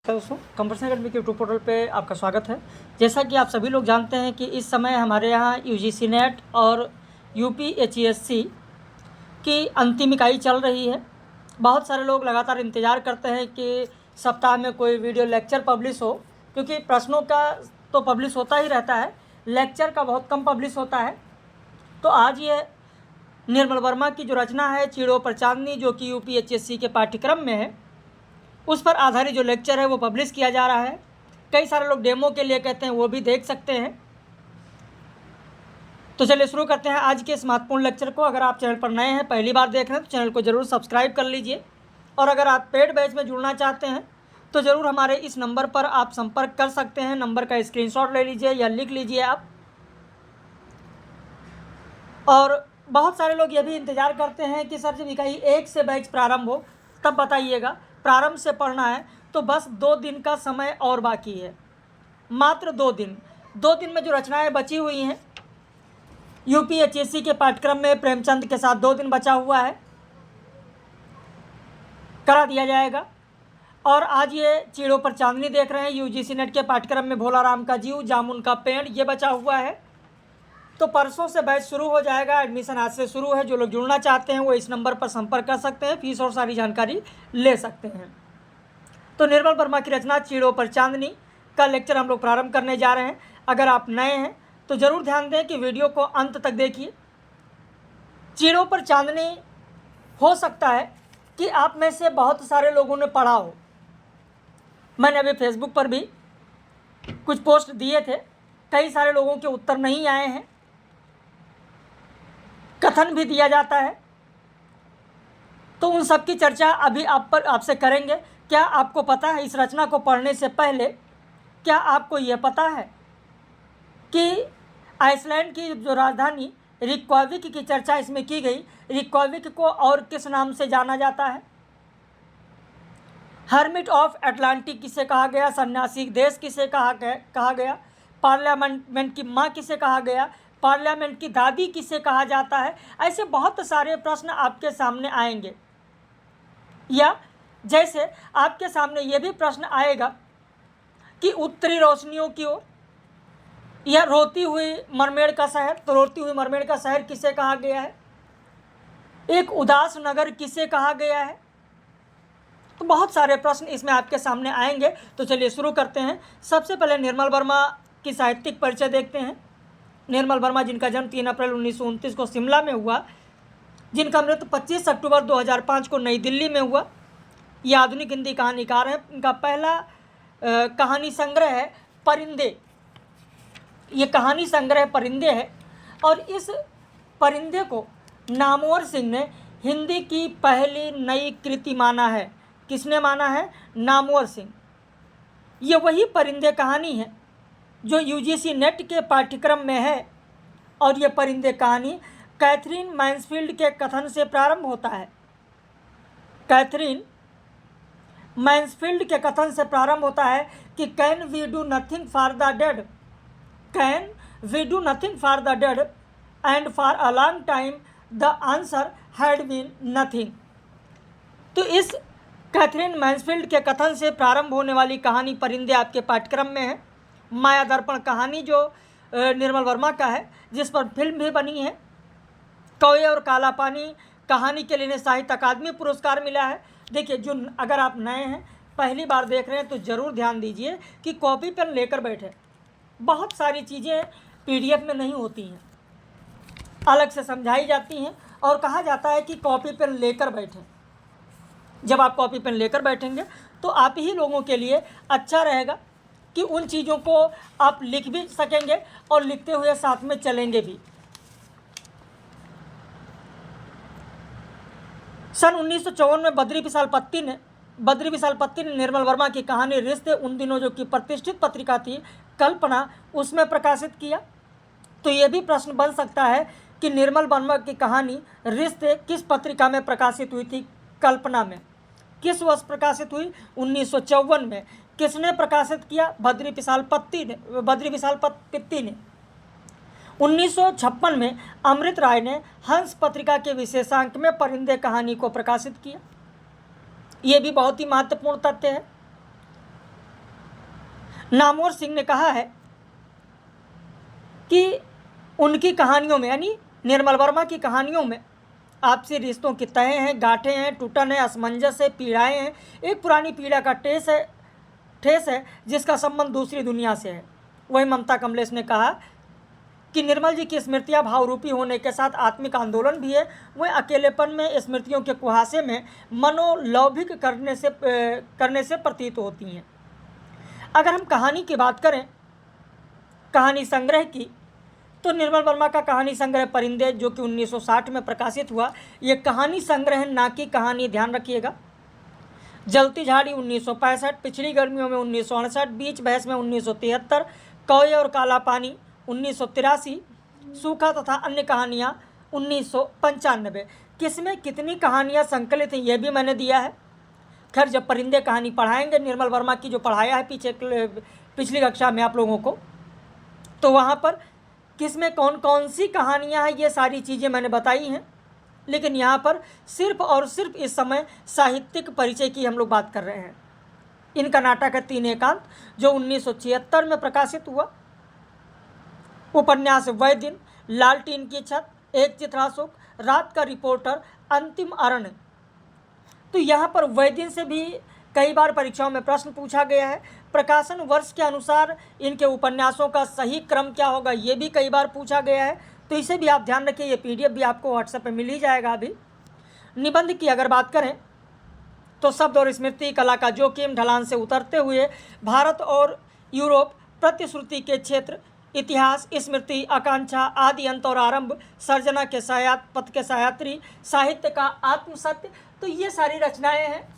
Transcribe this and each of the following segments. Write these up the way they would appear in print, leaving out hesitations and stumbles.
दोस्तों, computer academy के YouTube portal पे आपका स्वागत है। जैसा कि आप सभी लोग जानते हैं कि इस समय हमारे यहाँ यूजीसी नेट और यूपीएचईएससी की अंतिम इकाई चल रही है। बहुत सारे लोग लगातार इंतज़ार करते हैं कि सप्ताह में कोई वीडियो लेक्चर पब्लिश हो, क्योंकि प्रश्नों का तो पब्लिश होता ही रहता है, लेक्चर का बहुत कम पब्लिश होता है। तो आज ये निर्मल वर्मा की जो रचना है चिड़ों पर चांदनी, जो कि यूपीएचईएससी के पाठ्यक्रम में है, उस पर आधारित जो लेक्चर है वो पब्लिश किया जा रहा है। कई सारे लोग डेमो के लिए कहते हैं, वो भी देख सकते हैं। तो चलिए शुरू करते हैं आज के इस महत्वपूर्ण लेक्चर को। अगर आप चैनल पर नए हैं, पहली बार देख रहे हैं, तो चैनल को ज़रूर सब्सक्राइब कर लीजिए। और अगर आप पेड बैच में जुड़ना चाहते हैं तो ज़रूर हमारे इस नंबर पर आप संपर्क कर सकते हैं। नंबर का स्क्रीनशॉट ले लीजिए या लिख लीजिए आप। और बहुत सारे लोग ये भी इंतज़ार करते हैं कि सर जब इकाई 1 से बैच प्रारंभ हो तब बताइएगा। प्रारंभ से पढ़ना है तो बस 2 दिन का समय और बाकी है, मात्र 2 दिन। 2 दिन में जो रचनाएं बची हुई हैं यूपीएचईएससी के पाठ्यक्रम में प्रेमचंद के साथ 2 दिन बचा हुआ है, करा दिया जाएगा। और आज ये चिड़ों पर चांदनी देख रहे हैं, यूजीसी नेट के पाठ्यक्रम में भोलाराम का जीव, जामुन का पेड़, ये बचा हुआ है। तो परसों से बैच शुरू हो जाएगा। एडमिशन आज से शुरू है। जो लोग जुड़ना चाहते हैं वो इस नंबर पर संपर्क कर सकते हैं, फीस और सारी जानकारी ले सकते हैं। तो निर्मल वर्मा की रचना चिड़ों पर चांदनी का लेक्चर हम लोग प्रारंभ करने जा रहे हैं। अगर आप नए हैं तो ज़रूर ध्यान दें कि वीडियो को अंत तक देखिए। चिड़ों पर चांदनी हो सकता है कि आप में से बहुत सारे लोगों ने पढ़ा हो। मैंने अभी फेसबुक पर भी कुछ पोस्ट दिए थे, कई सारे लोगों के उत्तर नहीं आए हैं। कथन भी दिया जाता है, तो उन सब की चर्चा अभी आपसे करेंगे। क्या आपको पता है, इस रचना को पढ़ने से पहले क्या आपको यह पता है कि आइसलैंड की जो राजधानी रिक्वाविक की चर्चा इसमें की गई। रिक्वाविक को और किस नाम से जाना जाता है? हर्मिट ऑफ अटलांटिक किसे कहा गया? सन्यासी देश किसे कहा गया? पार्लियामेंट की माँ किसे कहा गया? पार्लियामेंट की दादी किसे कहा जाता है? ऐसे बहुत सारे प्रश्न आपके सामने आएंगे। या जैसे आपके सामने ये भी प्रश्न आएगा कि उत्तरी रोशनियों की ओर, या रोती हुई मरमेड का शहर, तो रोती हुई मरमेड का शहर किसे कहा गया है? एक उदास नगर किसे कहा गया है? तो बहुत सारे प्रश्न इसमें आपके सामने आएंगे। तो चलिए शुरू करते हैं। सबसे पहले निर्मल वर्मा की साहित्यिक परिचय देखते हैं। निर्मल वर्मा, जिनका जन्म 3 अप्रैल 1929 को शिमला में हुआ, जिनका मृत्यु 25 अक्टूबर 2005 को नई दिल्ली में हुआ, ये आधुनिक हिंदी कहानीकार हैं। इनका पहला कहानी संग्रह है परिंदे। ये कहानी संग्रह परिंदे है, और इस परिंदे को नामवर सिंह ने हिंदी की पहली नई कृति माना है। किसने माना है? नामवर सिंह। ये वही परिंदे कहानी है जो यूजीसी नेट के पाठ्यक्रम में है, और ये परिंदे कहानी कैथरीन मैन्सफील्ड के कथन से प्रारंभ होता है। कैथरीन मैन्सफील्ड के कथन से प्रारंभ होता है कि can we do nothing for the dead, can we do nothing for the dead, and for a long time the answer had been nothing. तो इस कैथरीन मैन्सफील्ड के कथन से प्रारंभ होने वाली कहानी परिंदे आपके पाठ्यक्रम में है। माया दर्पण कहानी जो निर्मल वर्मा का है, जिस पर फिल्म भी बनी है। कौए और काला पानी कहानी के लिए साहित्य अकादमी पुरस्कार मिला है। देखिए, जो अगर आप नए हैं, पहली बार देख रहे हैं, तो ज़रूर ध्यान दीजिए कि कॉपी पेन लेकर बैठे। बहुत सारी चीज़ें पीडीएफ में नहीं होती हैं, अलग से समझाई जाती हैं, और कहा जाता है कि कॉपी पेन लेकर बैठें। जब आप कॉपी पेन लेकर बैठेंगे तो आप ही लोगों के लिए अच्छा रहेगा कि उन चीज़ों को आप लिख भी सकेंगे और लिखते हुए साथ में चलेंगे भी। सन 1954 में बद्री विशाल पत्ती ने निर्मल वर्मा की कहानी रिश्ते, उन दिनों जो कि प्रतिष्ठित पत्रिका थी कल्पना, उसमें प्रकाशित किया। तो ये भी प्रश्न बन सकता है कि निर्मल वर्मा की कहानी रिश्ते किस पत्रिका में प्रकाशित हुई थी? कल्पना में। किस वर्ष प्रकाशित हुई? 1954 में। किसने प्रकाशित किया? बद्री विशाल पत्ती ने। 1956 में अमृत राय ने हंस पत्रिका के विशेषांक में परिंदे कहानी को प्रकाशित किया। ये भी बहुत ही महत्वपूर्ण तथ्य है। नामवर सिंह ने कहा है कि उनकी कहानियों में, यानी निर्मल वर्मा की कहानियों में आपसी रिश्तों की तह हैं, गांठें हैं, टूटन है, असमंजस है, पीड़ाएँ हैं, एक पुरानी पीड़ा का ठेस है जिसका संबंध दूसरी दुनिया से है। वही ममता कमलेश ने कहा कि निर्मल जी की स्मृतियाँ भावरूपी होने के साथ आत्मिक आंदोलन भी है। वह अकेलेपन में स्मृतियों के कुहासे में मनोलौभिक करने से प्रतीत होती हैं। अगर हम कहानी की बात करें, कहानी संग्रह की, तो निर्मल वर्मा का कहानी संग्रह परिंदे जो कि 1960 में प्रकाशित हुआ, ये कहानी संग्रह ना कि कहानी, ध्यान रखिएगा। जलती झाड़ी 1965, पिछली गर्मियों में 1968, बीच बहस में 1973, कौए और काला पानी 1983, सूखा तथा अन्य कहानियाँ 1995। किसमें कितनी कहानियाँ संकलित हैं ये भी मैंने दिया है। खैर, जब परिंदे कहानी पढ़ाएंगे निर्मल वर्मा की, जो पढ़ाया है पिछली कक्षा में आप लोगों को, तो वहाँ पर किसमें कौन कौन सी कहानियाँ हैं ये सारी चीज़ें मैंने बताई हैं। लेकिन यहाँ पर सिर्फ और सिर्फ इस समय साहित्यिक परिचय की हम लोग बात कर रहे हैं। इनका नाटक है 3 एकांत जो 1976 में प्रकाशित हुआ। उपन्यास वह दिन, लालटीन की छत, एक चित्राशोक, रात का रिपोर्टर, अंतिम अरण्य। तो यहाँ पर वह दिन से भी कई बार परीक्षाओं में प्रश्न पूछा गया है। प्रकाशन वर्ष के अनुसार इनके उपन्यासों का सही क्रम क्या होगा ये भी कई बार पूछा गया है, तो इसे भी आप ध्यान रखिए। ये PDF भी आपको व्हाट्सएप पे मिल ही जाएगा अभी। निबंध की अगर बात करें तो शब्द और स्मृति कला का जोखिम, ढलान से उतरते हुए भारत और यूरोप, प्रतिश्रुति के क्षेत्र, इतिहास, स्मृति, आकांक्षा, आदि अंत और आरंभ, सर्जना के पथ के सयात्री, साहित्य का आत्मसत्य। तो ये सारी रचनाएं हैं,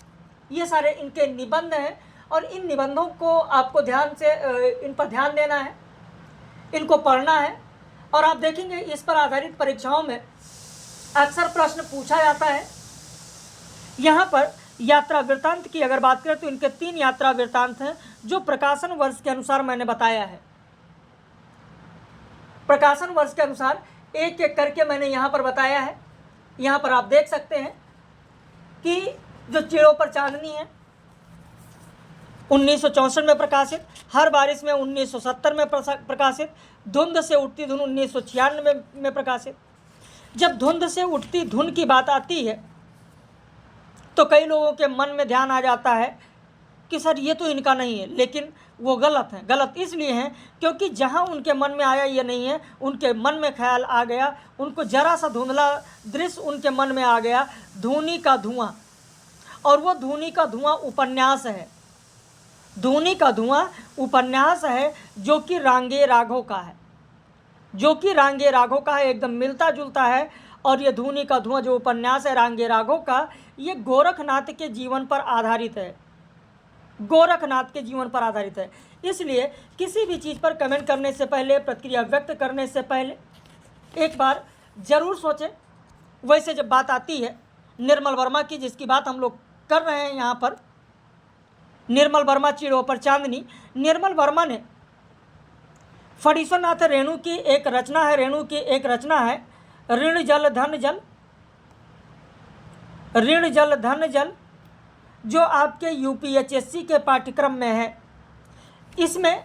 ये सारे इनके निबंध हैं और इन निबंधों को आपको इन पर ध्यान देना है, इनको पढ़ना है। और आप देखेंगे इस पर आधारित परीक्षाओं में अक्सर प्रश्न पूछा जाता है। यहाँ पर यात्रा वृत्तांत की अगर बात करें तो इनके 3 यात्रा वृत्तांत हैं जो प्रकाशन वर्ष के अनुसार मैंने बताया है। प्रकाशन वर्ष के अनुसार एक एक करके मैंने यहाँ पर बताया है। यहाँ पर आप देख सकते हैं कि जो चिड़ों पर चांदनी है 1964 में प्रकाशित, हर बारिश में 1970 में प्रकाशित, धुंध से उठती धुन 1996 में प्रकाशित। जब धुंध से उठती धुन की बात आती है तो कई लोगों के मन में ध्यान आ जाता है कि सर ये तो इनका नहीं है, लेकिन वो गलत है। गलत इसलिए हैं क्योंकि जहाँ उनके मन में आया ये नहीं है, उनके मन में ख्याल आ गया, उनको जरा सा धुंधला दृश्य उनके मन में आ गया, धूनी का धुआं। और वो धूनी का धुआं उपन्यास है। धूनी का धुआं उपन्यास है जो कि रांगे राघव का है, एकदम मिलता जुलता है। और ये धूनी का धुआं जो उपन्यास है रांगे राघव का, ये गोरखनाथ के जीवन पर आधारित है। इसलिए किसी भी चीज़ पर कमेंट करने से पहले, प्रतिक्रिया व्यक्त करने से पहले एक बार ज़रूर सोचें। वैसे जब बात आती है निर्मल वर्मा की, जिसकी बात हम लोग कर रहे हैं यहाँ पर, निर्मल वर्मा चिड़ों पर चांदनी, निर्मल वर्मा ने फणीश्वरनाथ रेणु की एक रचना है ऋण जल धन जल, जो आपके UPHSC के पाठ्यक्रम में है। इसमें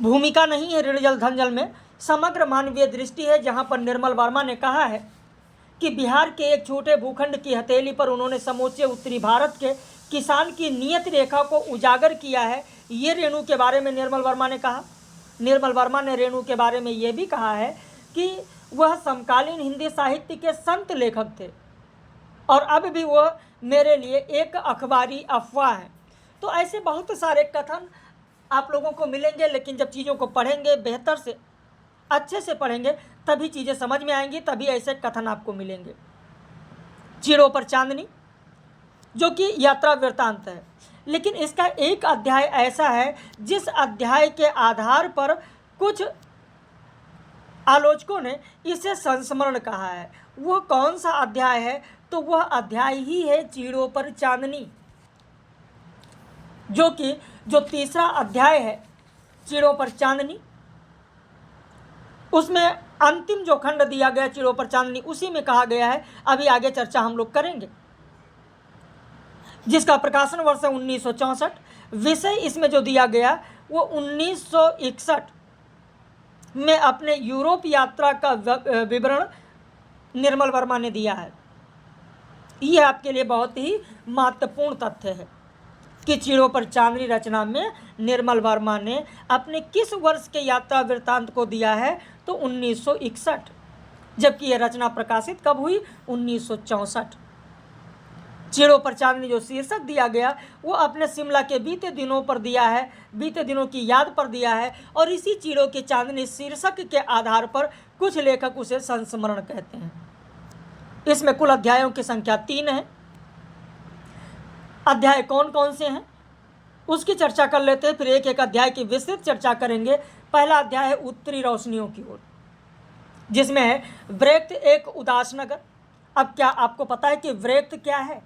भूमिका नहीं है ऋण जल धन जल में, समग्र मानवीय दृष्टि है, जहाँ पर निर्मल वर्मा ने कहा है कि बिहार के एक छोटे भूखंड की हथेली पर उन्होंने समूचे उत्तरी भारत के किसान की नियत रेखा को उजागर किया है। ये रेणु के बारे में निर्मल वर्मा ने कहा। निर्मल वर्मा ने रेणु के बारे में ये भी कहा है कि वह समकालीन हिंदी साहित्य के संत लेखक थे और अब भी वह मेरे लिए एक अखबारी अफवाह है। तो ऐसे बहुत सारे कथन आप लोगों को मिलेंगे, लेकिन जब चीज़ों को पढ़ेंगे, बेहतर से अच्छे से पढ़ेंगे, तभी चीज़ें समझ में आएंगी, तभी ऐसे कथन आपको मिलेंगे। चिड़ों पर चांदनी जो कि यात्रा वृत्तांत है, लेकिन इसका एक अध्याय ऐसा है जिस अध्याय के आधार पर कुछ आलोचकों ने इसे संस्मरण कहा है। वह कौन सा अध्याय है? तो वह अध्याय ही है चिड़ों पर चांदनी, जो तीसरा अध्याय है चिड़ों पर चांदनी। उसमें अंतिम जो खंड दिया गया चिड़ों पर चांदनी, उसी में कहा गया है, अभी आगे चर्चा हम लोग करेंगे, जिसका प्रकाशन वर्ष है 1964। विषय इसमें जो दिया गया वो 1961 में अपने यूरोप यात्रा का विवरण निर्मल वर्मा ने दिया है। यह आपके लिए बहुत ही महत्वपूर्ण तथ्य है कि चीड़ों पर चांदनी रचना में निर्मल वर्मा ने अपने किस वर्ष के यात्रा वृत्तांत को दिया है, तो 1961, जबकि यह रचना प्रकाशित कब हुई, 1964। चीड़ों पर चांदनी जो शीर्षक दिया गया वो अपने शिमला के बीते दिनों पर दिया है, बीते दिनों की याद पर दिया है, और इसी चीड़ों की चांदनी शीर्षक के आधार पर कुछ लेखक उसे संस्मरण कहते हैं। इसमें कुल अध्यायों की संख्या 3 है। अध्याय कौन कौन से हैं उसकी चर्चा कर लेते हैं, फिर एक एक अध्याय की विस्तृत चर्चा करेंगे। पहला अध्याय है उत्तरी रोशनियों की ओर, जिसमें है व्रेक्त एक उदास नगर। अब क्या आपको पता है कि व्रेक्त क्या है?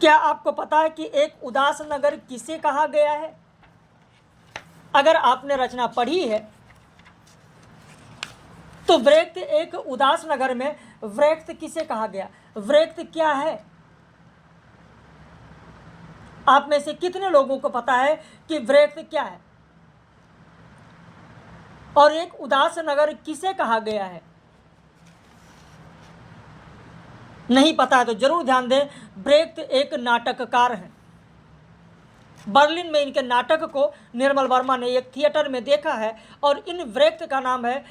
क्या आपको पता है कि एक उदास नगर किसे कहा गया है? अगर आपने रचना पढ़ी है तो व्रेक्त एक उदास नगर में व्रेक्त किसे कहा गया? व्रेक्त क्या है? आप में से कितने लोगों को पता है कि व्रेक्त क्या है और एक उदास नगर किसे कहा गया है? नहीं पता है तो जरूर ध्यान दें। ब्रेख्त एक नाटककार हैं। बर्लिन में इनके नाटक को निर्मल वर्मा ने एक थिएटर में देखा है, और इन ब्रेख्त का नाम है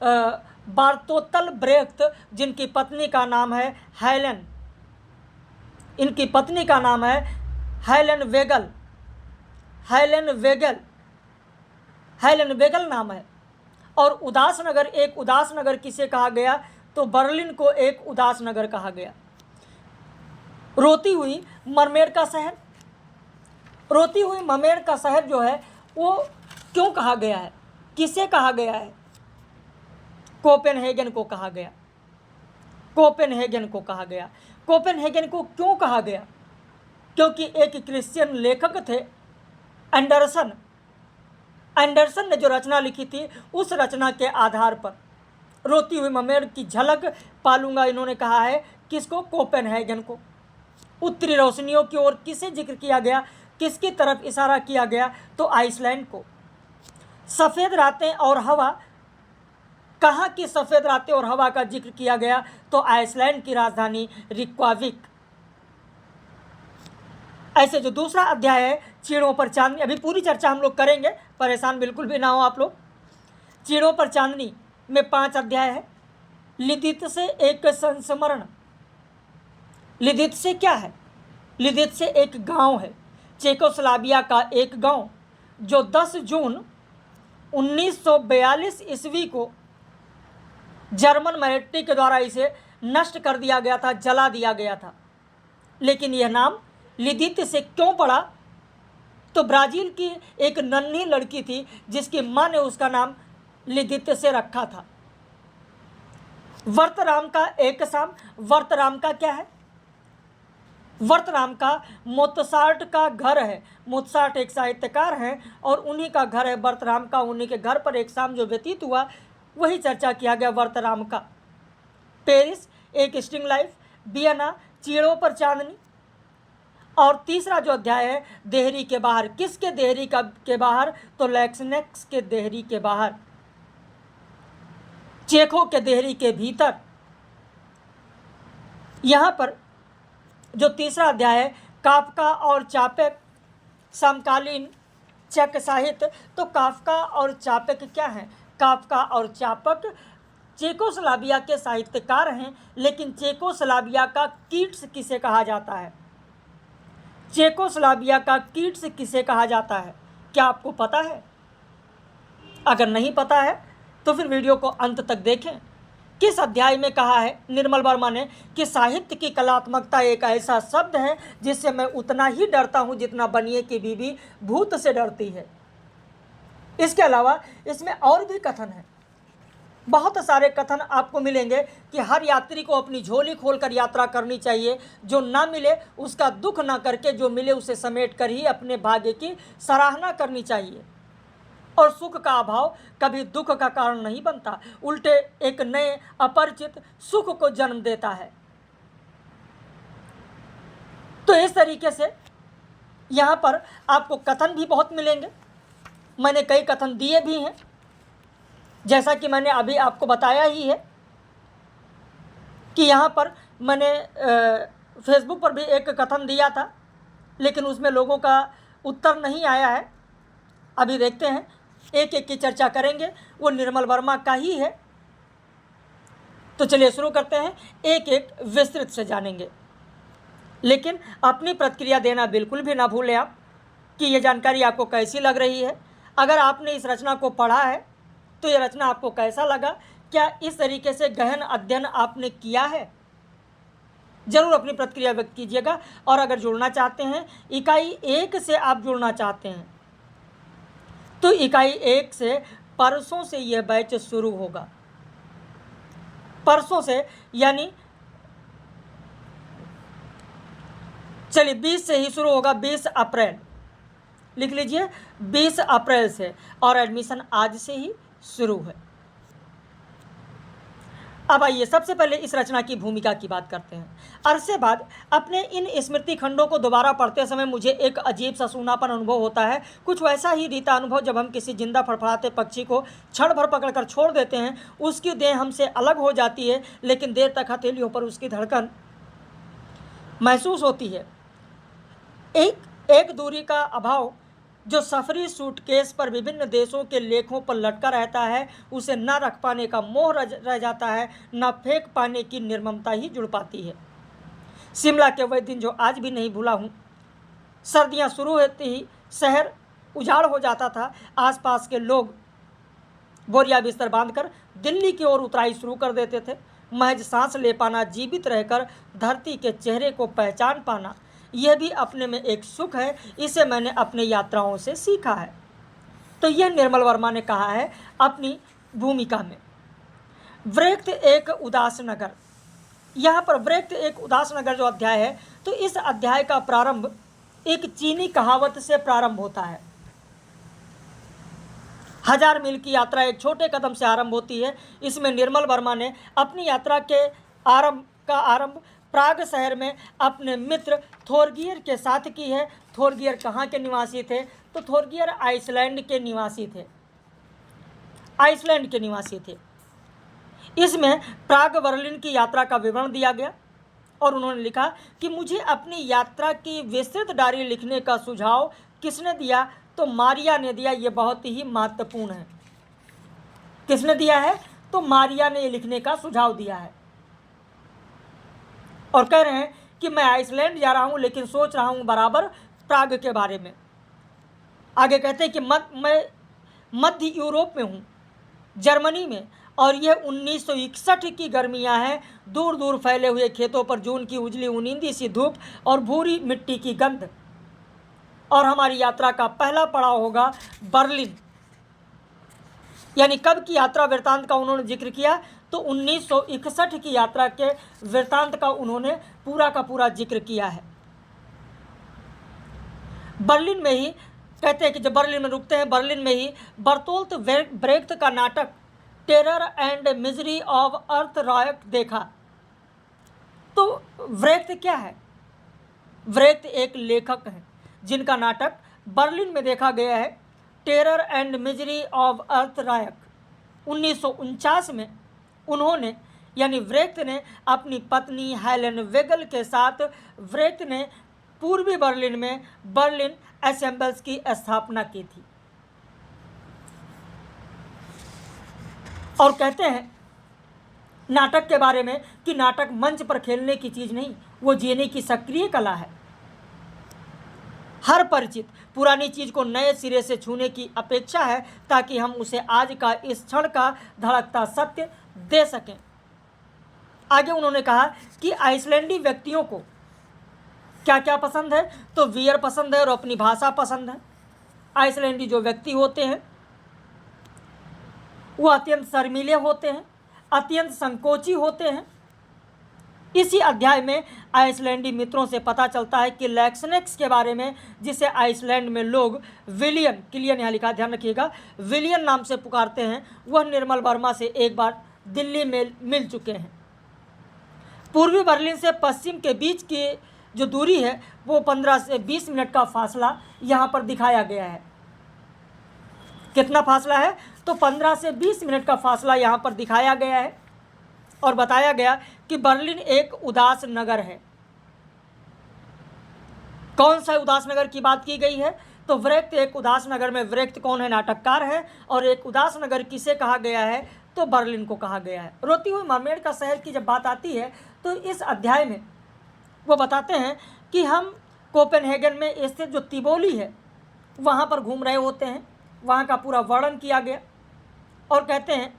बार्तोतल ब्रेख्त, जिनकी पत्नी का नाम है हेलेन। इनकी पत्नी का नाम है हेलेन वेगल। हेलेन वेगल नाम है। और उदास नगर, एक उदास नगर किसे कहा गया, तो बर्लिन को एक उदास नगर कहा गया। रोती हुई मरमेड का शहर, रोती हुई मरमेड का शहर जो है वो क्यों कहा गया है, किसे कहा गया है? कोपेनहेगन को कहा गया। कोपेनहेगन को कहा गया। कोपेनहेगन को क्यों कहा गया? क्योंकि एक क्रिश्चियन लेखक थे एंडरसन ने जो रचना लिखी थी उस रचना के आधार पर रोती हुई मरमेड की झलक पालूंगा इन्होंने कहा है। किसको? कोपेनहेगन को। उत्तरी रोशनियों की ओर किसे जिक्र किया गया, किसकी तरफ इशारा किया गया, तो आइसलैंड को। सफ़ेद रातें और हवा, कहाँ की सफ़ेद रातें और हवा का जिक्र किया गया, तो आइसलैंड की राजधानी रिक्वाविक। ऐसे जो दूसरा अध्याय है चीड़ों पर चांदनी, अभी पूरी चर्चा हम लोग करेंगे, परेशान बिल्कुल भी ना हो आप लोग। चीड़ों पर चांदनी में 5 अध्याय है। लिदित से एक संस्मरण। लिदित से क्या है? लिदित से एक गांव है, चेकोस्लोवाकिया का एक गांव, जो 10 जून 1942 ईस्वी को जर्मन मिलिट्री के द्वारा इसे नष्ट कर दिया गया था, जला दिया गया था। लेकिन यह नाम लिदित से क्यों पड़ा, तो ब्राज़ील की एक नन्ही लड़की थी जिसकी माँ ने उसका नाम लिदित से रखा था। वर्तराम का एक शाम, वर्तराम का क्या है? वर्तराम का मोत्सार्ट का घर है। मोत्सार्ट एक साहित्यकार हैं और उन्हीं का घर है वर्तराम का। उन्हीं के घर पर एक शाम जो व्यतीत हुआ वही चर्चा किया गया वर्तराम का। पेरिस एक स्टिंग लाइफ, वियना चीड़ों पर चांदनी। और तीसरा जो अध्याय है देहरी के बाहर। किसके देहरी के बाहर, तो लैक्सनेक्स के देहरी के बाहर, चेखों के देहरी के भीतर। यहाँ पर जो तीसरा अध्याय है काफका और चापेक, समकालीन चेक साहित्य। तो काफका और चापेक क्या हैं? काफका और चापक चेकोस्लोवाकिया के साहित्यकार हैं, लेकिन चेकोस्लोवाकिया का कीट्स किसे कहा जाता है? चेकोस्लोवाकिया का कीट्स किसे कहा जाता है? क्या आपको पता है? अगर नहीं पता है तो फिर वीडियो को अंत तक देखें। किस अध्याय में कहा है निर्मल वर्मा ने कि साहित्य की कलात्मकता एक ऐसा शब्द है जिससे मैं उतना ही डरता हूँ जितना बनिए की बीवी भूत से डरती है। इसके अलावा इसमें और भी कथन है, बहुत सारे कथन आपको मिलेंगे कि हर यात्री को अपनी झोली खोलकर यात्रा करनी चाहिए। जो ना मिले उसका दुख ना करके जो मिले उसे समेट कर ही अपने भाग्य की सराहना करनी चाहिए। और सुख का अभाव कभी दुख का कारण नहीं बनता, उल्टे एक नए अपरिचित सुख को जन्म देता है। तो इस तरीके से यहाँ पर आपको कथन भी बहुत मिलेंगे, मैंने कई कथन दिए भी हैं, जैसा कि मैंने अभी आपको बताया ही है कि यहाँ पर मैंने फेसबुक पर भी एक कथन दिया था, लेकिन उसमें लोगों का उत्तर नहीं आया है। अभी देखते हैं, एक एक की चर्चा करेंगे, वो निर्मल वर्मा का ही है। तो चलिए शुरू करते हैं, एक एक विस्तृत से जानेंगे, लेकिन अपनी प्रतिक्रिया देना बिल्कुल भी ना भूलें आप कि ये जानकारी आपको कैसी लग रही है। अगर आपने इस रचना को पढ़ा है तो ये रचना आपको कैसा लगा, क्या इस तरीके से गहन अध्ययन आपने किया है, जरूर अपनी प्रतिक्रिया व्यक्त कीजिएगा। और अगर जुड़ना चाहते हैं, इकाई 1 से आप जुड़ना चाहते हैं, तो इकाई 1 से परसों से यह बैच शुरू होगा। परसों से यानी चलिए 20 से ही शुरू होगा, 20 अप्रैल लिख लीजिए, 20 अप्रैल से, और एडमिशन आज से ही शुरू है। अब आइए सबसे पहले इस रचना की भूमिका की बात करते हैं। अरसे बाद अपने इन स्मृति खंडों को दोबारा पढ़ते समय मुझे एक अजीब सा सूनापन अनुभव होता है, कुछ वैसा ही रीता अनुभव जब हम किसी जिंदा फड़फड़ाते पक्षी को क्षण भर पकड़कर छोड़ देते हैं। उसकी देह हमसे अलग हो जाती है, लेकिन देर तक हथेलियों पर उसकी धड़कन महसूस होती है। एक दूरी का अभाव जो सफरी सूटकेस पर विभिन्न देशों के लेखों पर लटका रहता है, उसे न रख पाने का मोह रह जाता है, न फेंक पाने की निर्ममता ही जुड़ पाती है। शिमला के वह दिन जो आज भी नहीं भूला हूँ। सर्दियाँ शुरू होते ही शहर उजाड़ हो जाता था। आसपास के लोग बोरिया बिस्तर बांधकर दिल्ली की ओर उतराई शुरू कर देते थे। महज सांस ले पाना, जीवित रहकर धरती के चेहरे को पहचान पाना, यह भी अपने में एक सुख है। इसे मैंने अपनी यात्राओं से सीखा है। तो यह निर्मल वर्मा ने कहा है अपनी भूमिका में। वृक्त एक उदास नगर, यहाँ पर वृक्त एक उदास नगर जो अध्याय है, तो इस अध्याय का प्रारंभ एक चीनी कहावत से प्रारंभ होता है। 1000 मील की यात्रा एक छोटे कदम से आरंभ होती है। इसमें निर्मल वर्मा ने अपनी यात्रा के आरंभ प्राग शहर में अपने मित्र थोरगियर के साथ की है। थोरगियर कहाँ के निवासी थे, तो थोरगियर आइसलैंड के निवासी थे। आइसलैंड के निवासी थे। इसमें प्राग बर्लिन की यात्रा का विवरण दिया गया और उन्होंने लिखा कि मुझे अपनी यात्रा की विस्तृत डायरी लिखने का सुझाव किसने दिया, तो मारिया ने दिया। ये बहुत ही महत्वपूर्ण है। किसने दिया है, तो मारिया ने लिखने का सुझाव दिया है और कह रहे हैं कि मैं आइसलैंड जा रहा हूं, लेकिन सोच रहा हूं बराबर प्राग के बारे में। आगे कहते हैं कि मैं मध्य यूरोप में हूं, जर्मनी में, और यह 1961 की गर्मियां हैं। दूर दूर फैले हुए खेतों पर जून की उजली उनींदी सी धूप और भूरी मिट्टी की गंध। और हमारी यात्रा का पहला पड़ाव होगा बर्लिन। यानी कब की यात्रा वृत्तांत का उन्होंने जिक्र किया, तो 1961 की यात्रा के वृत्तांत का उन्होंने पूरा का पूरा जिक्र किया है। बर्लिन में ही कहते हैं कि जब बर्लिन में रुकते हैं, बर्लिन में ही बर्तोल्ट ब्रेख्त का नाटक terror and misery of Third Reich देखा। तो ब्रेख्त क्या है? ब्रेख्त एक लेखक हैं जिनका नाटक बर्लिन में देखा गया है, terror and misery of Third Reich. 1949 में उन्होंने यानी व्रेख्त ने अपनी पत्नी हेलेन वेगल के साथ व्रेख्त ने पूर्वी बर्लिन में बर्लिन एसेंबल्स की स्थापना की थी। और कहते हैं नाटक के बारे में कि नाटक मंच पर खेलने की चीज़ नहीं, वो जीने की सक्रिय कला है। हर परिचित पुरानी चीज़ को नए सिरे से छूने की अपेक्षा है, ताकि हम उसे आज का इस क्षण का धड़कता सत्य दे सकें। आगे उन्होंने कहा कि आइसलैंडी व्यक्तियों को क्या क्या पसंद है, तो बियर पसंद है और अपनी भाषा पसंद है। आइसलैंडी जो व्यक्ति होते हैं वो अत्यंत शर्मीले होते हैं, अत्यंत संकोची होते हैं। इसी अध्याय में आइसलैंडी मित्रों से पता चलता है कि लैक्सनेक्स के बारे में, जिसे आइसलैंड में लोग विलियन, किलियन यहाँ लिखा ध्यान रखिएगा, विलियन नाम से पुकारते हैं, वह निर्मल वर्मा से एक बार दिल्ली में मिल चुके हैं। पूर्वी बर्लिन से पश्चिम के बीच की जो दूरी है वो 15 से 20 मिनट का फासला यहाँ पर दिखाया गया है। कितना फासला है? तो 15 से 20 मिनट का फासला यहाँ पर दिखाया गया है और बताया गया कि बर्लिन एक उदास नगर है। कौन सा उदास नगर की बात की गई है? तो व्रेख्त एक उदास नगर में व्रेख्त कौन है? नाटककार है। और एक उदास नगर किसे कहा गया है? तो बर्लिन को कहा गया है। रोती हुई मरमेड का शहर की जब बात आती है तो इस अध्याय में वो बताते हैं कि हम कोपेनहेगन में स्थित जो तिबोली है वहाँ पर घूम रहे होते हैं। वहाँ का पूरा वर्णन किया गया और कहते हैं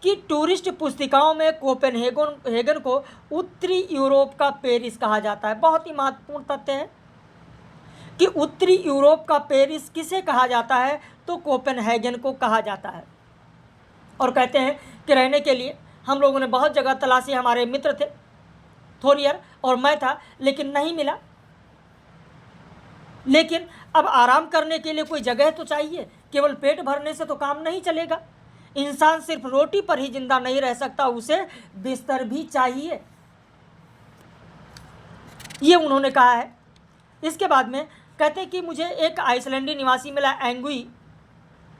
कि टूरिस्ट पुस्तिकाओं में कोपेनहेगन को उत्तरी यूरोप का पेरिस कहा जाता है। बहुत ही महत्वपूर्ण तथ्य है कि उत्तरी यूरोप का पेरिस किसे कहा जाता है? तो कोपेनहेगन को कहा जाता है। और कहते हैं कि रहने के लिए हम लोगों ने बहुत जगह तलाशी, हमारे मित्र थे थोरियर और मैं था, लेकिन नहीं मिला। लेकिन अब आराम करने के लिए कोई जगह तो चाहिए, केवल पेट भरने से तो काम नहीं चलेगा। इंसान सिर्फ रोटी पर ही जिंदा नहीं रह सकता, उसे बिस्तर भी चाहिए, ये उन्होंने कहा है। इसके बाद में कहते हैं कि मुझे एक आइसलैंडी निवासी मिला, एंगुई,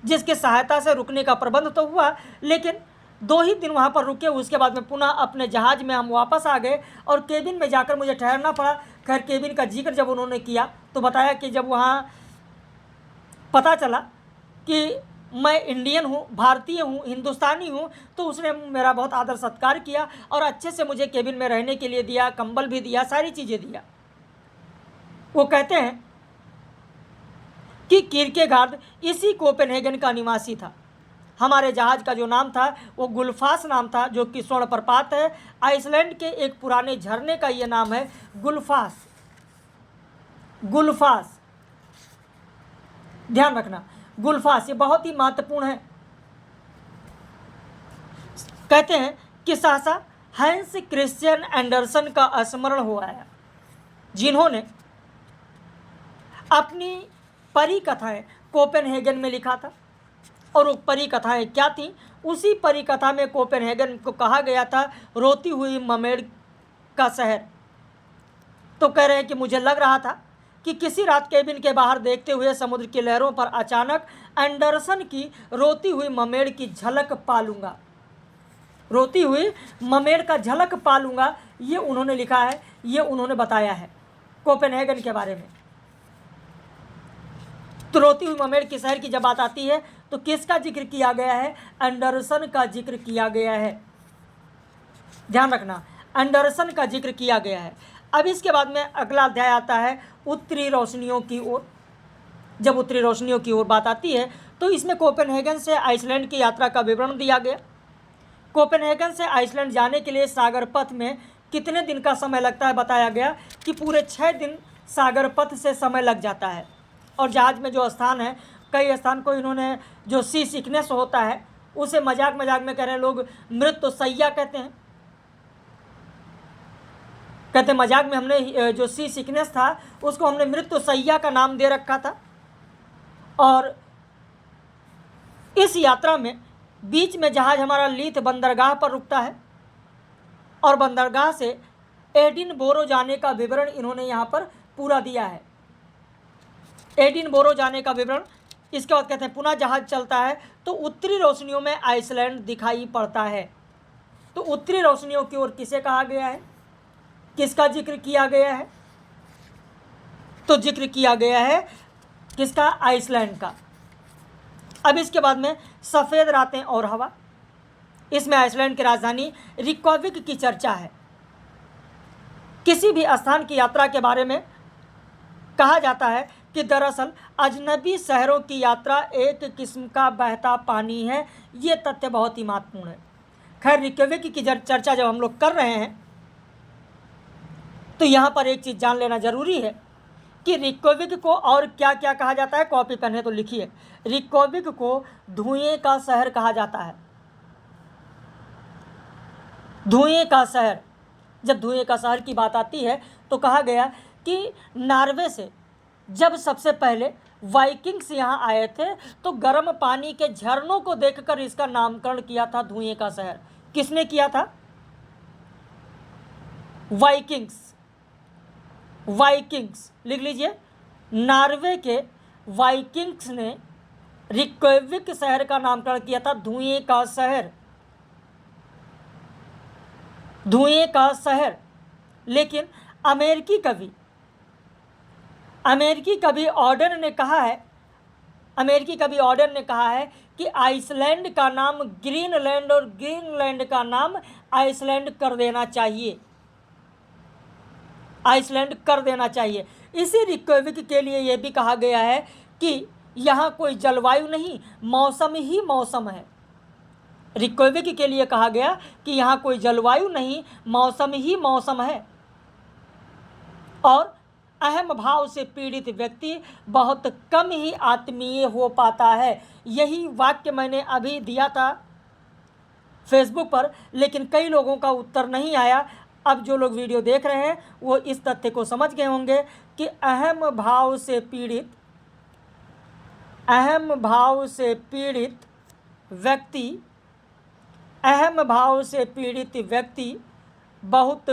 जिसके सहायता से रुकने का प्रबंध तो हुआ, लेकिन 2 ही दिन वहाँ पर रुके। उसके बाद में पुनः अपने जहाज़ में हम वापस आ गए और केबिन में जाकर मुझे ठहरना पड़ा। खैर, केबिन का जिक्र जब उन्होंने किया तो बताया कि जब वहाँ पता चला कि मैं इंडियन हूँ, भारतीय हूँ, हिंदुस्तानी हूँ, तो उसने मेरा बहुत आदर सत्कार किया और अच्छे से मुझे केबिन में रहने के लिए दिया, कंबल भी दिया, सारी चीज़ें दिया। वो कहते हैं कि किरकेगार्ड इसी कोपेनहेगन का निवासी था। हमारे जहाज़ का जो नाम था वो गुलफास नाम था, जो कि स्वर्ण प्रपात है। आइसलैंड के एक पुराने झरने का ये नाम है, गुलफास। गुलफास, ध्यान रखना, गुलफास ये बहुत ही महत्वपूर्ण है। कहते हैं कि सहसा हैंस क्रिश्चियन एंडरसन का स्मरण हो आया, जिन्होंने अपनी परी कथाएं कोपेनहेगन में लिखा था। और वो परी कथाएं क्या थी? उसी परी कथा में कोपेनहेगन को कहा गया था रोती हुई ममेड़ का शहर। तो कह रहे हैं कि मुझे लग रहा था कि किसी रात केबिन के बाहर देखते हुए समुद्र की लहरों पर अचानक एंडरसन की रोती हुई ममेड़ की झलक पालूंगा। रोती हुई ममेड़ का झलक पालूंगा, ये उन्होंने लिखा है, ये उन्होंने बताया है कोपेनहेगन के बारे में। तो रोती हुई ममेड़ के शहर की जब बात आती है तो किसका जिक्र किया गया है? एंडरसन का जिक्र किया गया है। ध्यान रखना, एंडरसन का जिक्र किया गया है। अब इसके बाद में अगला अध्याय आता है उत्तरी रोशनियों की ओर। जब उत्तरी रोशनियों की ओर बात आती है तो इसमें कोपेनहेगन से आइसलैंड की यात्रा का विवरण दिया गया। कोपेनहेगन से आइसलैंड जाने के लिए सागर पथ में कितने दिन का समय लगता है? बताया गया कि पूरे 6 दिन सागर पथ से समय लग जाता है। और जहाज़ में जो स्थान है, कई स्थान को इन्होंने जो सी सिकनेस होता है उसे मजाक मजाक में कह रहे हैं लोग, मृत्यु सैया कहते हैं। कहते मजाक में हमने जो सी सिकनेस था उसको हमने मृत्यु सैया का नाम दे रखा था। और इस यात्रा में बीच में जहाज़ हमारा लीथ बंदरगाह पर रुकता है और बंदरगाह से एडिनबोरो जाने का विवरण इन्होंने यहाँ पर पूरा दिया है। एडिनबोरो जाने का विवरण। इसके बाद कहते हैं पुनः जहाज चलता है तो उत्तरी रोशनियों में आइसलैंड दिखाई पड़ता है। तो उत्तरी रोशनियों की ओर किसे कहा गया है? किसका जिक्र किया गया है? तो जिक्र किया गया है किसका? आइसलैंड का। अब इसके बाद में सफ़ेद रातें और हवा। इसमें आइसलैंड की राजधानी रिक्वाविक की चर्चा है। किसी भी स्थान की यात्रा के बारे में कहा जाता है कि दरअसल अजनबी शहरों की यात्रा एक किस्म का बहता पानी है। ये तथ्य बहुत ही महत्वपूर्ण है। खैर, रिक्वाविक की चर्चा जब हम लोग कर रहे हैं तो यहाँ पर एक चीज़ जान लेना ज़रूरी है कि रिक्वाविक को और क्या क्या कहा जाता है। कॉपी पेन है तो लिखिए। रिक्वाविक को धुएं का शहर कहा जाता है। धुएं का शहर। जब धुएं का शहर की बात आती है तो कहा गया कि नॉर्वे से जब सबसे पहले वाइकिंग्स यहाँ आए थे तो गर्म पानी के झरनों को देखकर इसका नामकरण किया था धुएं का शहर। किसने किया था? वाइकिंग्स। वाइकिंग्स, लिख लीजिए, नॉर्वे के वाइकिंग्स ने रिक्वेविक शहर का नामकरण किया था धुएं का शहर, धुएं का शहर। लेकिन अमेरिकी कवि ऑर्डन ने कहा है कि आइसलैंड का नाम ग्रीनलैंड और ग्रीनलैंड का नाम आइसलैंड कर देना चाहिए, आइसलैंड कर देना चाहिए। इसी रिक्वेविक के लिए यह भी कहा गया है कि यहाँ कोई जलवायु नहीं, मौसम ही मौसम है। रिक्वेविक के लिए कहा गया कि यहाँ कोई जलवायु नहीं, मौसम ही मौसम है। और अहम भाव से पीड़ित व्यक्ति बहुत कम ही आत्मीय हो पाता है। यही वाक्य मैंने अभी दिया था फेसबुक पर, लेकिन कई लोगों का उत्तर नहीं आया। अब जो लोग वीडियो देख रहे हैं वो इस तथ्य को समझ गए होंगे कि अहम भाव से पीड़ित व्यक्ति बहुत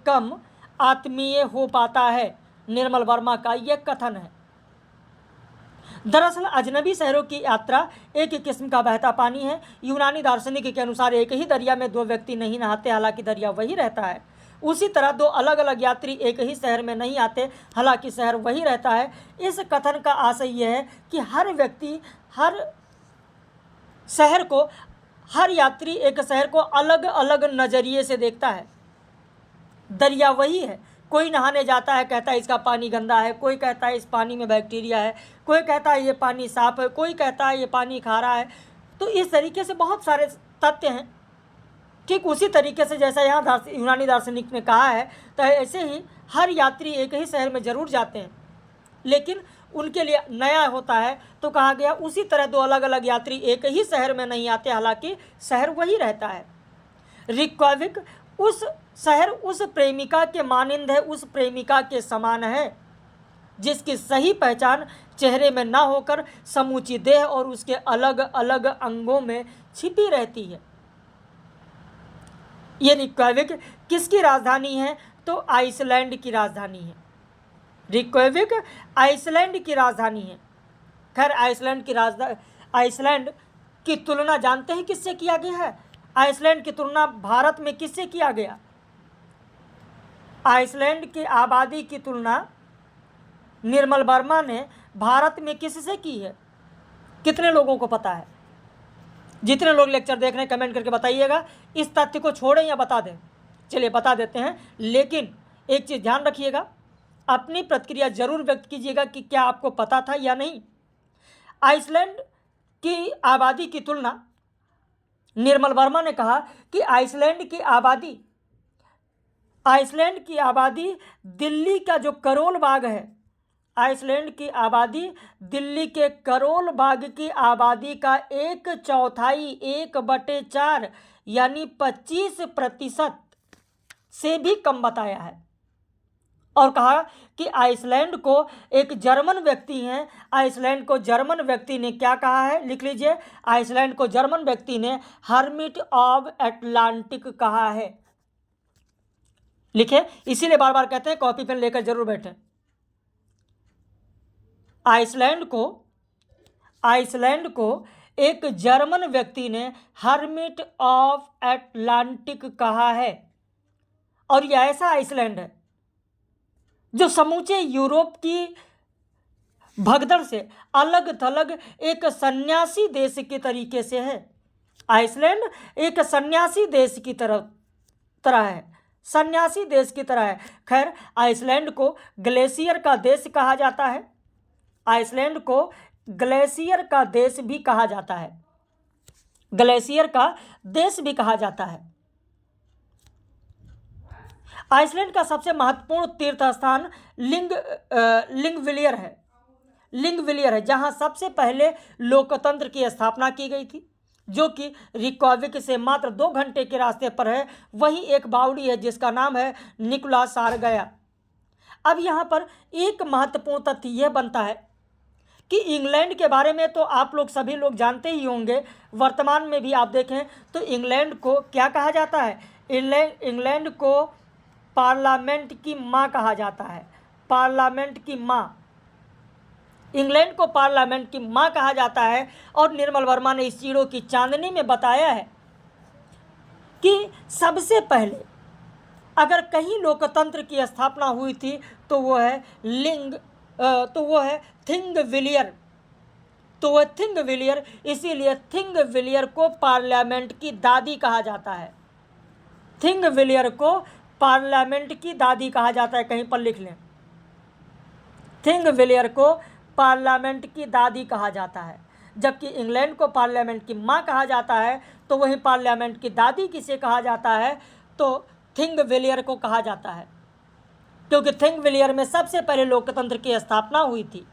कम आत्मीय हो पाता है। निर्मल वर्मा का यह कथन है। दरअसल अजनबी शहरों की यात्रा एक किस्म का बहता पानी है। यूनानी दार्शनिक के अनुसार एक ही दरिया में दो व्यक्ति नहीं नहाते, हालांकि दरिया वही रहता है। उसी तरह दो अलग अलग यात्री एक ही शहर में नहीं आते, हालांकि शहर वही रहता है। इस कथन का आशय यह है कि हर यात्री एक शहर को अलग अलग नज़रिए से देखता है। दरिया वही है। कोई नहाने जाता है, कहता है इसका पानी गंदा है, कोई कहता है इस पानी में बैक्टीरिया है, कोई कहता है ये पानी साफ है, कोई कहता है ये पानी खारा है। तो इस तरीके से बहुत सारे तथ्य हैं। ठीक उसी तरीके से जैसा यहाँ यूनानी दार्शनिक ने कहा है, तो ऐसे ही हर यात्री एक ही शहर में ज़रूर जाते हैं, लेकिन उनके लिए नया होता है। तो कहा गया उसी तरह दो अलग अलग यात्री एक ही शहर में नहीं आते, हालांकि शहर वही रहता है। रिक्वेविक उस शहर उस प्रेमिका के मानिंद है, उस प्रेमिका के समान है जिसकी सही पहचान चेहरे में ना होकर समूची देह और उसके अलग अलग अंगों में छिपी रहती है। ये रिक्वेविक किसकी राजधानी है? तो आइसलैंड की राजधानी है। रिक्वेविक आइसलैंड की राजधानी है। खैर आइसलैंड की तुलना जानते हैं किससे किया गया है? आइसलैंड की तुलना भारत में किससे किया गया? आइसलैंड की आबादी की तुलना निर्मल वर्मा ने भारत में किससे की है? कितने लोगों को पता है? जितने लोग लेक्चर देख रहे हैं कमेंट करके बताइएगा। इस तथ्य को छोड़ें या बता दें? चलिए बता देते हैं, लेकिन एक चीज़ ध्यान रखिएगा, अपनी प्रतिक्रिया जरूर व्यक्त कीजिएगा कि क्या आपको पता था या नहीं। आइसलैंड की आबादी की तुलना निर्मल वर्मा ने कहा कि आइसलैंड की आबादी दिल्ली का जो करोल बाग है, आइसलैंड की आबादी दिल्ली के करोल बाग की आबादी का 1/4 1/4 यानी 25% से भी कम बताया है। और कहा कि आइसलैंड को एक जर्मन व्यक्ति हैं, आइसलैंड को जर्मन व्यक्ति ने क्या कहा है? लिख लीजिए, आइसलैंड को जर्मन व्यक्ति ने हर्मिट ऑफ अटलांटिक कहा है। लिखे, इसीलिए बार बार कहते हैं कॉपी पेन लेकर जरूर बैठें। आइसलैंड को एक जर्मन व्यक्ति ने हर्मिट ऑफ अटलांटिक कहा है। और यह ऐसा आइसलैंड है जो समूचे यूरोप की भगदड़ से अलग थलग एक सन्यासी देश के तरीके से है। आइसलैंड एक सन्यासी देश की तरह है, सन्यासी देश की तरह है। खैर, आइसलैंड को ग्लेशियर का देश कहा जाता है। आइसलैंड को ग्लेशियर का देश भी कहा जाता है, ग्लेशियर का देश भी कहा जाता है। आइसलैंड का सबसे महत्वपूर्ण तीर्थ स्थान लिंगविलियर है, जहां सबसे पहले लोकतंत्र की स्थापना की गई थी, जो कि रिक्वेविक से मात्र 2 घंटे के रास्ते पर है। वहीं एक बावड़ी है जिसका नाम है निकोला सारगया। अब यहाँ पर एक महत्वपूर्ण तथ्य यह बनता है कि इंग्लैंड के बारे में तो आप लोग सभी लोग जानते ही होंगे। वर्तमान में भी आप देखें तो इंग्लैंड को क्या कहा जाता है? इंग्लैंड को पार्लियामेंट की माँ कहा जाता है। पार्लियामेंट की माँ, इंग्लैंड को पार्लियामेंट की माँ कहा जाता है। और निर्मल वर्मा ने इस चीड़ों की चांदनी में बताया है कि सबसे पहले अगर कहीं लोकतंत्र की स्थापना हुई थी तो वो है थिंगविलियर। तो वह थिंगविलियर, इसीलिए थिंगविलियर को पार्लियामेंट की दादी कहा जाता है। थिंगविलियर को पार्लियामेंट की दादी कहा जाता है, कहीं पर लिख लें। थिंगविलियर को पार्लियामेंट की दादी कहा जाता है, जबकि इंग्लैंड को पार्लियामेंट की माँ कहा जाता है। तो वहीं पार्लियामेंट की दादी किसे कहा जाता है? तो थिंगविलियर को कहा जाता है, क्योंकि थिंगविलियर में सबसे पहले लोकतंत्र की स्थापना हुई थी।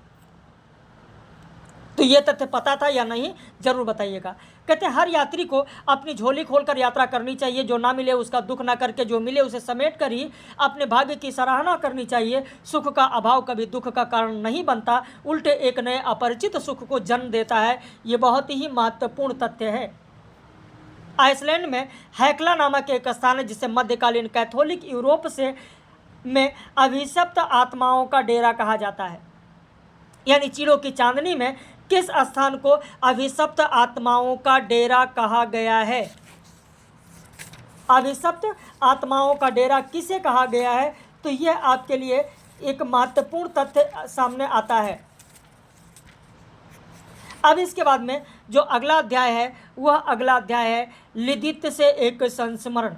तो ये तथ्य पता था या नहीं, जरूर बताइएगा। कहते हैं हर यात्री को अपनी झोली खोलकर यात्रा करनी चाहिए। जो ना मिले उसका दुख ना करके जो मिले उसे समेट कर ही अपने भाग्य की सराहना करनी चाहिए। सुख का अभाव कभी दुख का कारण नहीं बनता, उल्टे एक नए अपरिचित सुख को जन्म देता है। ये बहुत ही महत्वपूर्ण तथ्य है। आइसलैंड में हैकला नामक एक स्थान है जिसे मध्यकालीन कैथोलिक यूरोप में अभिशप्त आत्माओं का डेरा कहा जाता है। यानी चीड़ों की चांदनी में किस स्थान को अभिशप्त आत्माओं का डेरा कहा गया है? अभिशप्त आत्माओं का डेरा किसे कहा गया है? तो यह आपके लिए एक महत्वपूर्ण तथ्य सामने आता है। अब इसके बाद में जो अगला अध्याय है वह अगला अध्याय है लिदित से एक संस्मरण।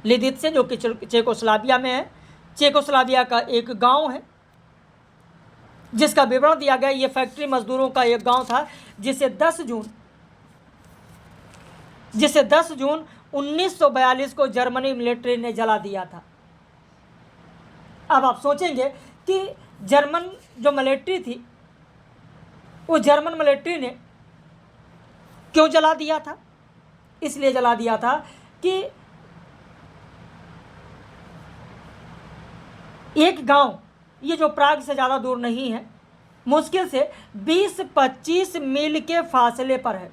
लिदित से जो कि चेकोस्लाविया में है। चेकोस्लाविया का एक गांव है जिसका विवरण दिया गया। ये फैक्ट्री मजदूरों का एक गांव था जिसे 10 जून 1942 को जर्मनी मिलिट्री ने जला दिया था। अब आप सोचेंगे कि जर्मन जो मिलिट्री थी, वो जर्मन मिलिट्री ने क्यों जला दिया था? इसलिए जला दिया था कि एक गांव, ये जो प्राग से ज़्यादा दूर नहीं है, मुश्किल से 20-25 मील के फासले पर है।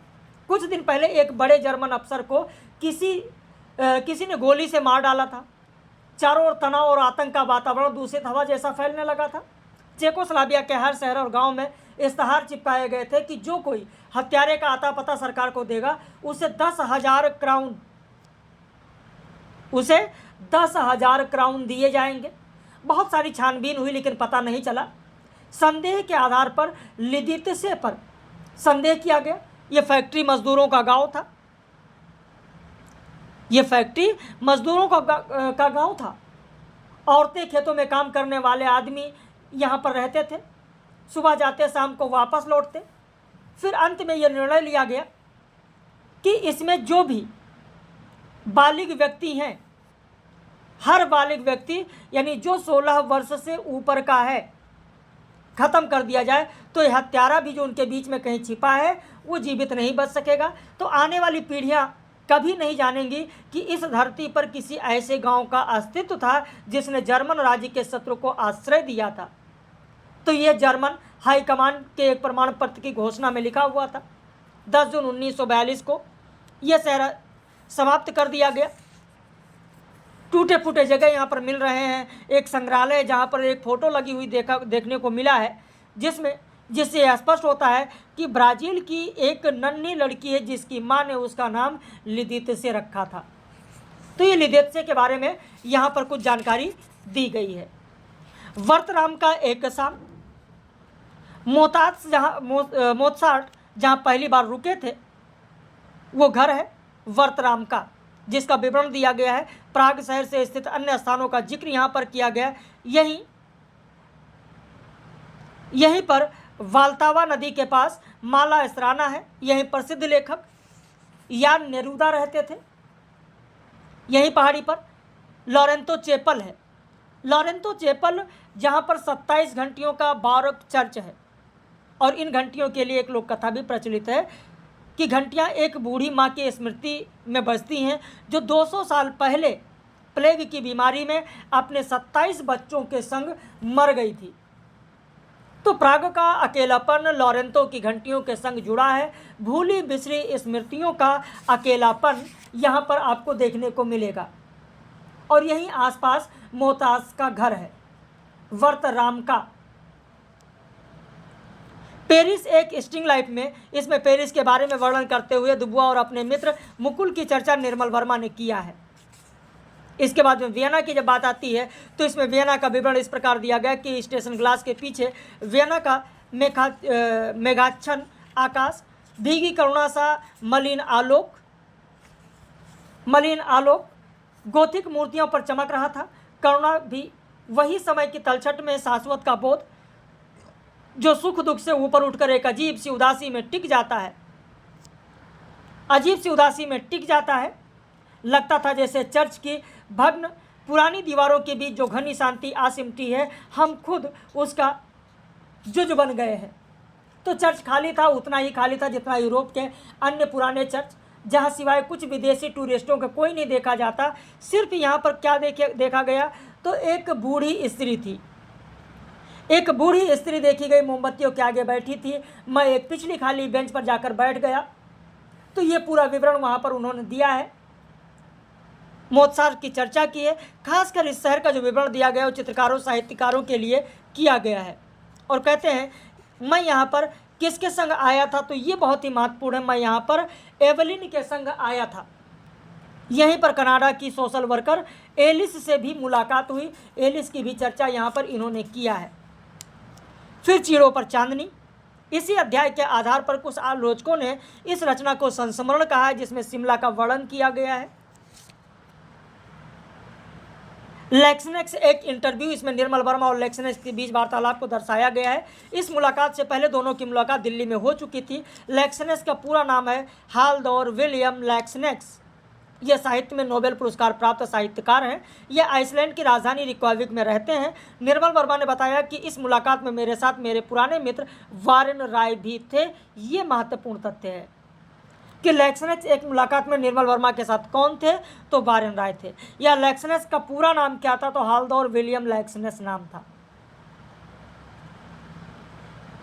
कुछ दिन पहले एक बड़े जर्मन अफसर को किसी ने गोली से मार डाला था। चारों ओर तनाव और आतंक का वातावरण दूषित हवा जैसा फैलने लगा था। चेकोस्लाविया के हर शहर और गांव में इश्तहार चिपकाए गए थे कि जो कोई हत्यारे का आता पता सरकार को देगा उसे 10,000 क्राउन दिए जाएंगे। बहुत सारी छानबीन हुई लेकिन पता नहीं चला। संदेह के आधार पर लिदित्से पर संदेह किया गया। यह फैक्ट्री मजदूरों का गांव था। यह फैक्ट्री मजदूरों का गांव था। औरतें, खेतों में काम करने वाले आदमी यहाँ पर रहते थे। सुबह जाते शाम को वापस लौटते। फिर अंत में यह निर्णय लिया गया कि इसमें जो भी बालिग व्यक्ति हैं, हर बालिग व्यक्ति यानी जो 16 वर्ष से ऊपर का है, ख़त्म कर दिया जाए। तो यह हत्यारा भी जो उनके बीच में कहीं छिपा है वो जीवित नहीं बच सकेगा। तो आने वाली पीढ़ियाँ कभी नहीं जानेंगी कि इस धरती पर किसी ऐसे गांव का अस्तित्व था जिसने जर्मन राज्य के शत्रु को आश्रय दिया था। तो यह जर्मन हाईकमान के एक प्रमाण पत्र की घोषणा में लिखा हुआ था। 10 जून 1942 को यह शहर समाप्त कर दिया गया। टूटे फूटे जगह यहाँ पर मिल रहे हैं। एक संग्रहालय जहाँ पर एक फ़ोटो लगी हुई देखने को मिला है, जिससे यह स्पष्ट होता है कि ब्राज़ील की एक नन्ही लड़की है जिसकी माँ ने उसका नाम लिदित्से रखा था। तो ये लिदित्से के बारे में यहाँ पर कुछ जानकारी दी गई है। वर्तराम का एक शाम मोत्सार्ट जहाँ पहली बार रुके थे वो घर है वर्तराम का, जिसका विवरण दिया गया है। प्राग शहर से स्थित अन्य स्थानों का जिक्र यहाँ पर किया गया है। यहीं पर वाल्तावा नदी के पास माला स्त्राना है। यहीं प्रसिद्ध लेखक यान नेरूदा रहते थे। यहीं पहाड़ी पर लॉरेंतो चैपल है। लॉरेंतो चैपल जहाँ पर 27 घंटियों का बारोक चर्च है। और इन घंटियों के लिए एक लोक कथा भी प्रचलित है कि घंटियाँ एक बूढ़ी माँ की स्मृति में बजती हैं जो 200 साल पहले प्लेग की बीमारी में अपने 27 बच्चों के संग मर गई थी। तो प्राग का अकेलापन लॉरेंतो की घंटियों के संग जुड़ा है। भूली बिसरी स्मृतियों का अकेलापन यहाँ पर आपको देखने को मिलेगा। और यहीं आसपास मोहताज का घर है, वर्तराम का। पेरिस एक स्टिंग लाइफ में, इसमें पेरिस के बारे में वर्णन करते हुए दुबुआ और अपने मित्र मुकुल की चर्चा निर्मल वर्मा ने किया है। इसके बाद में वियना की जब बात आती है तो इसमें वियना का विवरण इस प्रकार दिया गया कि स्टेशन ग्लास के पीछे वियना का मेघाच्छन्न आकाश, भीगी करुणा सा मलिन आलोक गोथिक मूर्तियों पर चमक रहा था। करुणा भी वही समय की तलछट में शाश्वत का बोध, जो सुख दुख से ऊपर उठकर एक अजीब सी उदासी में टिक जाता है। लगता था जैसे चर्च की भग्न पुरानी दीवारों के बीच जो घनी शांति आ सिमटी है, हम खुद उसका जुज बन गए हैं। तो चर्च खाली था, उतना ही खाली था जितना यूरोप के अन्य पुराने चर्च, जहाँ सिवाय कुछ विदेशी टूरिस्टों का कोई नहीं देखा जाता। सिर्फ यहाँ पर क्या देखा गया तो एक बूढ़ी स्त्री थी। एक बूढ़ी स्त्री देखी गई, मोमबत्तियों के आगे बैठी थी। मैं एक पिछली खाली बेंच पर जाकर बैठ गया। तो ये पूरा विवरण वहाँ पर उन्होंने दिया है, मोत्सार्ट की चर्चा की है। खासकर इस शहर का जो विवरण दिया गया वो चित्रकारों साहित्यकारों के लिए किया गया है। और कहते हैं मैं यहाँ पर किसके संग आया था, तो ये बहुत ही महत्वपूर्ण है। मैं यहाँ पर एवलिन के संग आया था। यहीं पर कनाडा की सोशल वर्कर एलिस से भी मुलाकात हुई। एलिस की भी चर्चा यहाँ पर इन्होंने किया है। फिर चीड़ों पर चांदनी, इसी अध्याय के आधार पर कुछ आलोचकों ने इस रचना को संस्मरण कहा है, जिसमें शिमला का वर्णन किया गया है। लेक्सनेक्स एक इंटरव्यू, इसमें निर्मल वर्मा और लेक्सनेक्स के बीच वार्तालाप को दर्शाया गया है। इस मुलाकात से पहले दोनों की मुलाकात दिल्ली में हो चुकी थी। लेक्सनेक्स का पूरा नाम है हाल्डोर विलियम लेक्सनेक्स। ये साहित्य में नोबेल पुरस्कार प्राप्त साहित्यकार हैं। ये आइसलैंड की राजधानी रिक्वाविक में रहते हैं। निर्मल वर्मा ने बताया कि इस मुलाकात में मेरे साथ मेरे पुराने मित्र वारेन राय भी थे। ये महत्वपूर्ण तथ्य है कि लेक्सनेक्स एक मुलाकात में निर्मल वर्मा के साथ कौन थे, तो वारेन राय थे। या लेक्सनेक्स का पूरा नाम क्या था, तो हाल्डोर विलियम लेक्सनेक्स नाम था।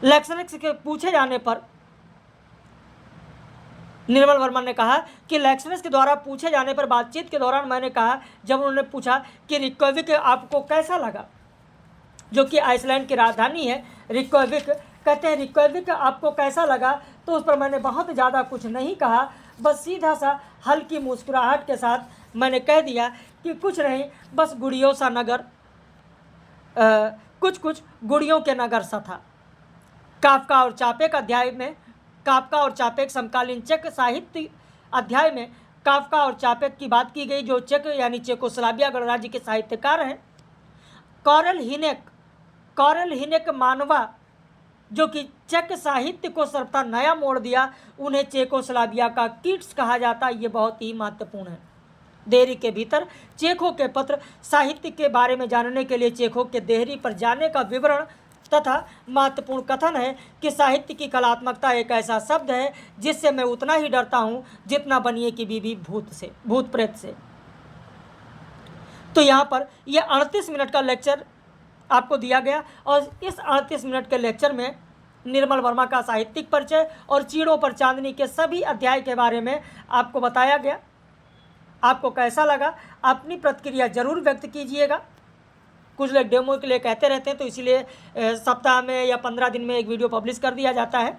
लेक्सनेक्स के पूछे जाने पर निर्मल वर्मा ने कहा कि लेक्सनेक्स के द्वारा पूछे जाने पर बातचीत के दौरान मैंने कहा, जब उन्होंने पूछा कि रिक्वाविक आपको कैसा लगा, जो कि आइसलैंड की राजधानी है रिक्वाविक, कहते हैं रिक्वाविक आपको कैसा लगा, तो उस पर मैंने बहुत ज़्यादा कुछ नहीं कहा, बस सीधा सा हल्की मुस्कुराहट के साथ मैंने कह दिया कि कुछ नहीं, बस गुड़ियों सा नगर, कुछ गुड़ियों के नगर सा था। काफका और चापेक अध्याय में काफका और चापेक समकालीन चेक साहित्य अध्याय में काफका और चापेक की बात की गई, जो चेक यानी चेकोस्लोवाकिया गणराज्य के साहित्यकार हैं। कॉरेल हिनेक मानवा, जो कि चेक साहित्य को सर्वथा नया मोड़ दिया, उन्हें चेकोस्लोवाकिया का किट्स कहा जाता। ये बहुत ही महत्वपूर्ण है। देहरी के भीतर चेखोव के पत्र साहित्य के बारे में जानने के लिए चेखोव के देहरी पर जाने का विवरण तथा महत्वपूर्ण कथन है कि साहित्य की कलात्मकता एक ऐसा शब्द है जिससे मैं उतना ही डरता हूँ जितना बनिए की बीवी भूत प्रेत से। तो यहाँ पर यह 38 मिनट का लेक्चर आपको दिया गया और इस 38 मिनट के लेक्चर में निर्मल वर्मा का साहित्यिक परिचय और चीड़ों पर चांदनी के सभी अध्याय के बारे में आपको बताया गया। आपको कैसा लगा, अपनी प्रतिक्रिया जरूर व्यक्त कीजिएगा। कुछ लोग डेमो के लिए कहते रहते हैं, तो इसीलिए सप्ताह में या 15 दिन में एक वीडियो पब्लिश कर दिया जाता है।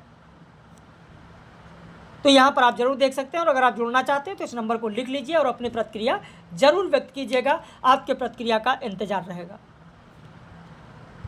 तो यहाँ पर आप जरूर देख सकते हैं, और अगर आप जुड़ना चाहते हैं तो इस नंबर को लिख लीजिए और अपनी प्रतिक्रिया जरूर व्यक्त कीजिएगा। आपके प्रतिक्रिया का इंतजार रहेगा।